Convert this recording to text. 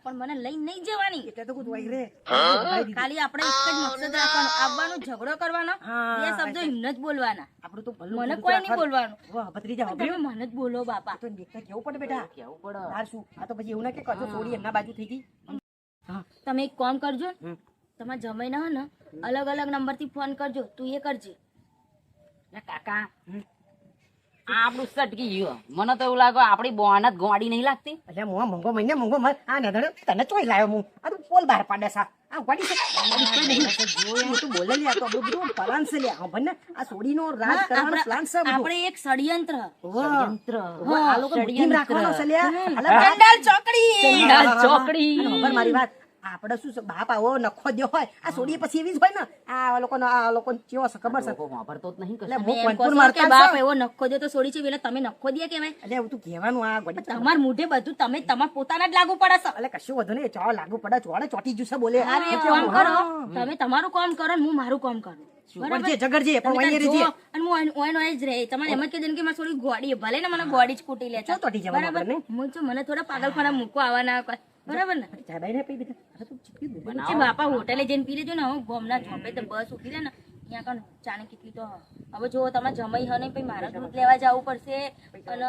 પણ મને લઈ નહીં જવાની. એટલે તો કુછ હોય રે ખાલી આપણે એક જ મકસદ રાખવાનો, આવવાનો, ઝઘડો કરવાનો, હા, બે શબ્દો એમને જ બોલવાના. આપણું તો ભલું મને પૂરું કોઈ તો નહીં રાખવાનું. બોલવાનું. વાહ ભત્રીજા તમે વાપર્યું મને જ બોલો બાપા. તો દેખતા કેવું પડે બેટા કેવું પડે તાર શું આ તો પછી એવું ના કે કચો છોડી એમના બાજુ થઈ ગઈ તમે એક કામ કરજો ને, હમ. તમારા જમાઈ ના હોય ને અલગ અલગ નંબર થી ફોન કરજો, તું એ કરજે. લે કાકા આ આપણું સટકી ગયું. મને તો એવું લાગે આપડી બોન જ ગોડી નહીં લાગતી. એટલે મોં મોંઘો મહિને મોંઘો આ નધડે તને ચોઈ લાવ્યો હું આ તું પોલ બહાર પાડે સા આ વાડી છે જોઈ તું બોલે લે આ તો આપણું બધું પ્લાન છે લે આ ભને આ સોડીનો રાજ કરવાનો પ્લાન છે બધું. આપણે એક ષડયંત્ર. વાહ યંત્ર. વાહ, આ લોકો બુદ્ધિ રાખવાનો છે લે અલગ ચંડાલ ચોકડી. ચંડાલ ચોકડી. અને ખબર મારી વાત આપણે શું છે બાપ આવો નખો દો હોય આ સોડી પછી એવી જ હોય ને આ લોકો કેવો છે ખબર છે લોકો વાપરતો જ નહીં એટલે કશું. હું એમ કોનપુર કહો છો કે મારતા બાપ છે. એવો નખો દે તો છોડી છે એટલે તમે નખો દે કેવાય. એટલે એવું તું કહેવાનું આ ગોડી તમાર મોઢે બધું તમે તમાર પોતાના જ લાગુ પડે છે. એટલે કશું વધુ નહીં ચો લાગુ પડે ચોડે ચોટી જુસે બોલે અરે એક કામ કરો, તમે તમારું કામ કરો ને હું મારું કામ કરું. બરાબર? જગડજે જગડજે પણ તમે વહીને તાર રહેજે જો, અને હું ઓય જ રહે. તમારે એમ જ કહી દેવાનું કે મારે થોડી ગોડી ભલે ને મને ગોડી જ કૂટી લે છે. ચાલ તોટી જવાનું બરાબર? આપણે, હું જો મને થોડા પાગલખાના મૂકો આવવાના કોઈ. બરાબર ને? ચાબાઈ ને પી બેટા અરે તું ચીપકી દે પછી બાપા હોટેલે જઈને પી લેજો ને. હું ગોમના ચોપે તો બસ ઉભી લે ને ત્યાં કણ ચાને કેટલી તો હવે જો તમારે જમાઈ હને પછી મારે દૂધ લેવા જવું પડશે અને